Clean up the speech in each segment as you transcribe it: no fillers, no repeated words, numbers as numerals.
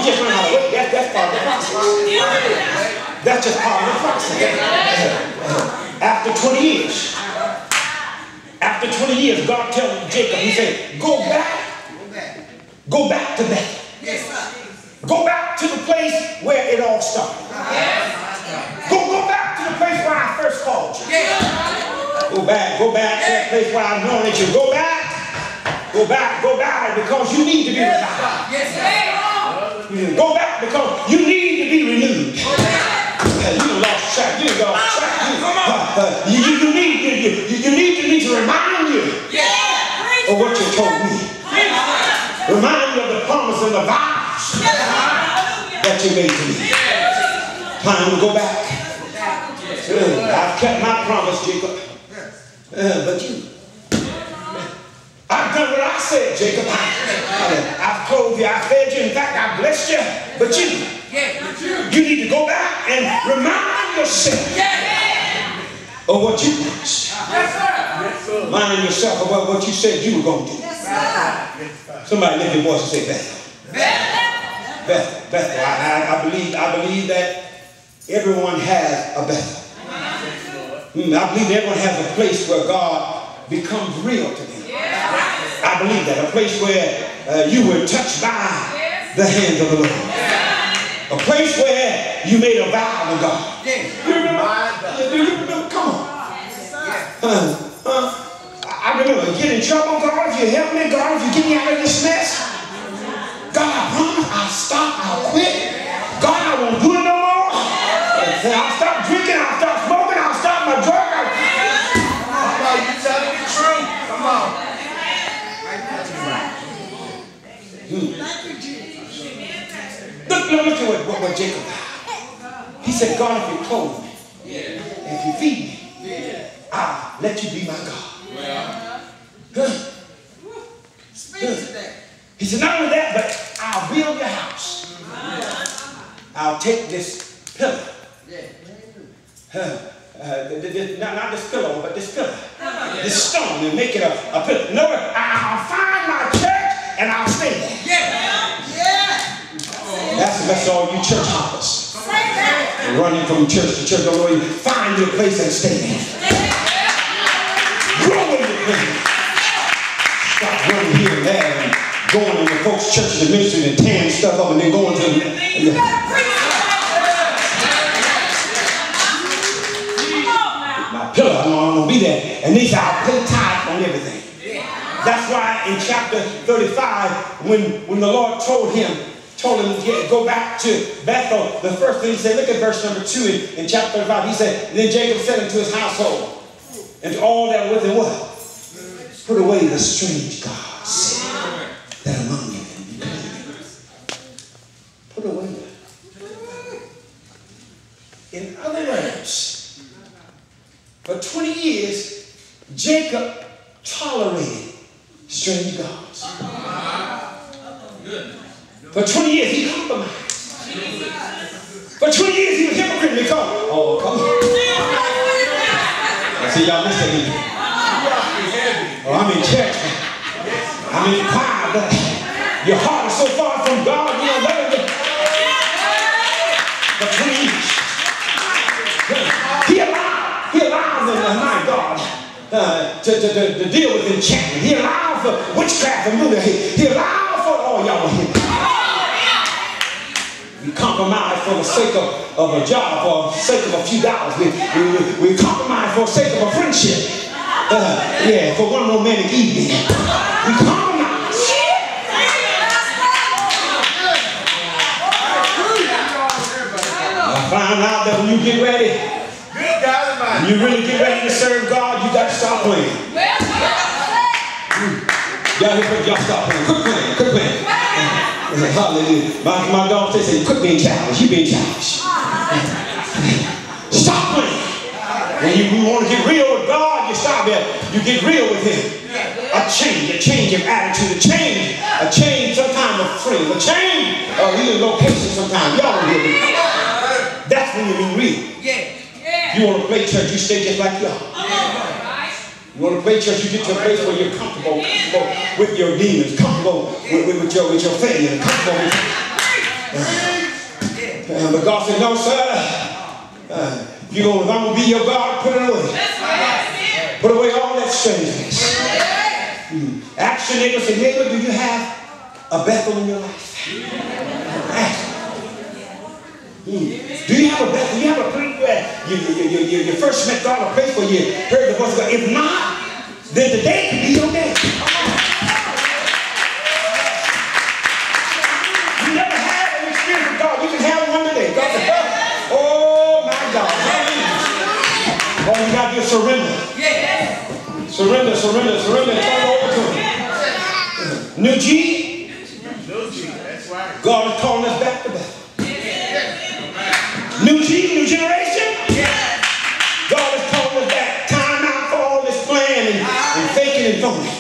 just learn how to wait. That's part of the process. That's just part of the process. After 20 years, God tells Jacob, he said, go back to Bethel. Go back to the place where it all started. Go back to the place where I first called you. Go back to that place where I anointed you. Go back, because you need to be revived. Go back because you need to be renewed. You lost track. You lost track. You need to remind you of what you told me. Remind you of the promise and the vows that you made to me. Time to go back. I've kept my promise, Jacob. But you, I've done what I said, Jacob. I've clothed you, I fed you, in fact, I blessed you. But you need to go back and remind yourself of what you promised. Remind yourself about what you said you were going to do. Somebody lift your voice and say, Bethel. Bethel. I believe that everyone has a Bethel. I believe everyone has a place where God becomes real to them. I believe that. A place where you were touched by the hand of the Lord. A place where you made a vow to God. You remember? Come on. I remember getting in trouble. God, if you help me, God, if you get me out of this mess. God, I promise I'll stop, I'll quit. God, I won't do it no more. I'll stop drinking, I'll stop smoking, I'll stop my drug. Come on, you telling the truth. Come on. Look at what Jacob did. He said, God, if you clothe me, if you feed me, I'll let you be my God. He said, not only that, but I'll build your house. I'll take this pillar. Not this pillow, but this pillar. This stone and make it a pillar. No, I'll find my church and I'll stay there. That's all you church hoppers. Running from church to church. Don't know where you find your place and stay there. Grow in your place. Stop running here and there and going to the folks' churches and ministry and tearing stuff up and then going to my pillar. I don't want to be there. And they said, I'll pay tithe on everything. That's why in chapter 35, when the Lord told him to go back to Bethel, the first thing he said, look at verse number 2 in chapter 35. He said, and then Jacob said unto his household, and to all that were with him, what? Put away the strange gods that among you. Put away them. In other words, for 20 years, Jacob tolerated strange gods. For 20 years, he compromised. For 20 years, he was hypocrite because, oh, come on. I see y'all missing me. Oh, I'm in church. I'm in the choir, but your heart is so far from God, you don't love it. For 20 years. He allowed my God, to deal with enchantment. He allowed for witchcraft and voodoo. He allowed for all y'all here. We compromise for the sake of a job, for the sake of a few dollars. We compromise for the sake of a friendship. For one romantic evening. We compromise. I found out that when you get ready, when you really get ready to serve God, you got to stop playing. Y'all stop playing. Quit playing. Hallelujah. My daughter said, quit being childish. You being childish. Stop playing. When you want to get real with God, you stop there. You get real with Him. A change of attitude, a change sometimes of frame, a change of even location sometimes. Y'all don't hear me. That's when you be real. You want to play church, you stay just like you are. You want to play church, you get to a place where you're comfortable with your demons, comfortable with your failure, comfortable with But God said, no, sir. If I'm going to be your God, put it away. Put away all that strangeness. Ask your neighbor, say, neighbor, do you have a Bethel in your life? Ask. Do you have a Bethel? Do you have a place where you first met God, a place where you heard the voice of God? If not, then today could be your day. You never had an experience with God. You can have one today. God said, oh my God. All you got to do is surrender. Surrender, surrender, surrender, and turn it over to Him. New G. That's right. God is calling us back to Bethel. New G, new generation. God is calling us back. Time out for all this planning and faking and phoning.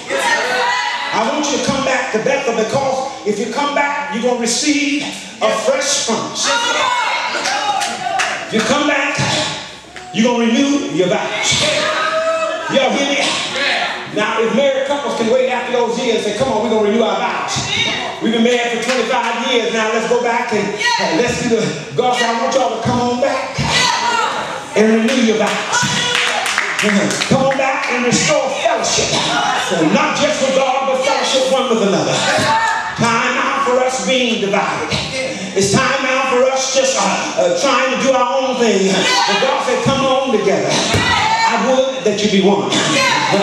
I want you to come back to Bethel, because if you come back, you're going to receive a fresh promise. If you come back, you're going to renew your vows. Y'all hear me? Now, if married couples can wait after those years and say, come on, we're going to renew our vows. We've been married for 25 years now. Let's go back and let's do the... God said, I want y'all to come on back and renew your vows. Come on back and restore fellowship. Not just with God, but fellowship one with another. Time out for us being divided. It's time out for us just trying to do our own thing. But God said, come on together. I would that you be one.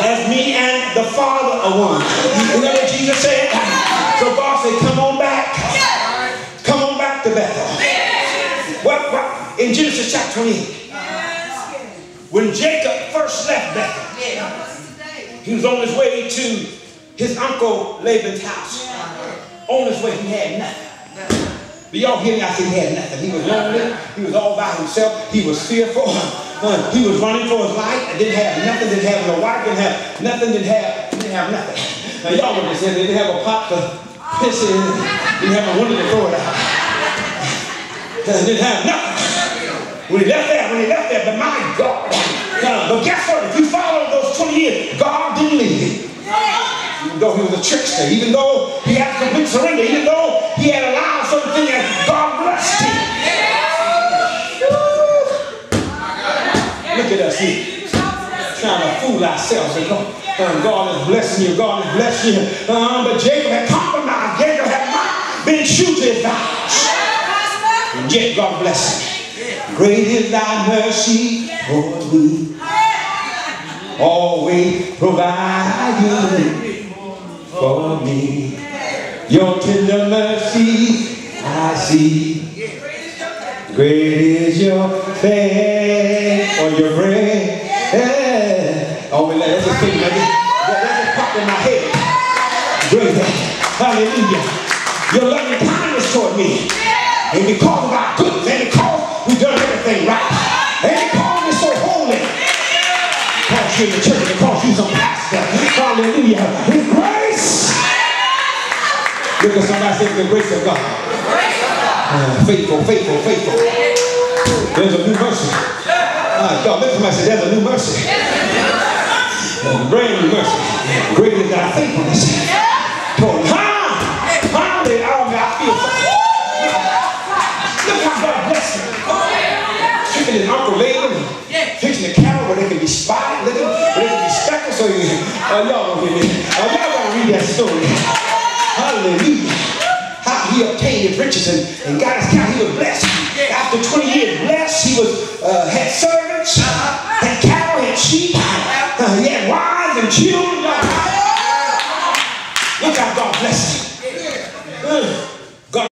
As me and the Father are one. You know what Jesus said? So God said, come on back. Come on back to Bethel. What? In Genesis chapter 28. When Jacob first left Bethel, he was on his way to his uncle Laban's house. On his way, he had nothing. But y'all hear me? I said he had nothing. He was lonely. He was all by himself. He was fearful. He was running for his life. Didn't have nothing. Didn't have no wife. Didn't have nothing. Didn't have nothing. Now y'all know this. They didn't have a pot to piss in. Didn't have a window to throw it out. Didn't have nothing. When he left there, but my God. But guess what? If you follow those 20 years, God didn't leave him. Even though he was a trickster, even though he had complete surrender, even though he had allowed certain things, and God blessed him. Look at us here, trying to fool ourselves. God is blessing you, God is blessing you. But Jacob had compromised. Jacob had not been true to his vows. And yet God bless him. Great is thy mercy toward me. Always provide you for me. Your tender mercy I see. Great is your faith or your grace. Oh, let's just think about it. That just popped in my head. Great. Hallelujah. Your loving kindness toward me. And because of our goodness, and because we've done everything right, and because we're so holy, because you're in the church, because you're some pastor, hallelujah, His grace. Look at somebody say, the grace of God. Faithful, faithful, faithful. There's a new mercy. God, let somebody say, there's a new mercy. Brand new mercy. Great is thy faithfulness. I feel something. Look how God bless him. Fixing his uncle Laban, fixing the cattle where they can be spotted, where they can be speckled. So y'all don't hear me. Y'all gotta read that story. Hallelujah. How he obtained his riches and got his cattle. He was blessed. After 20 years blessed, he was had servants, had cattle, had sheep, he had wives and children. Look how God blessed him.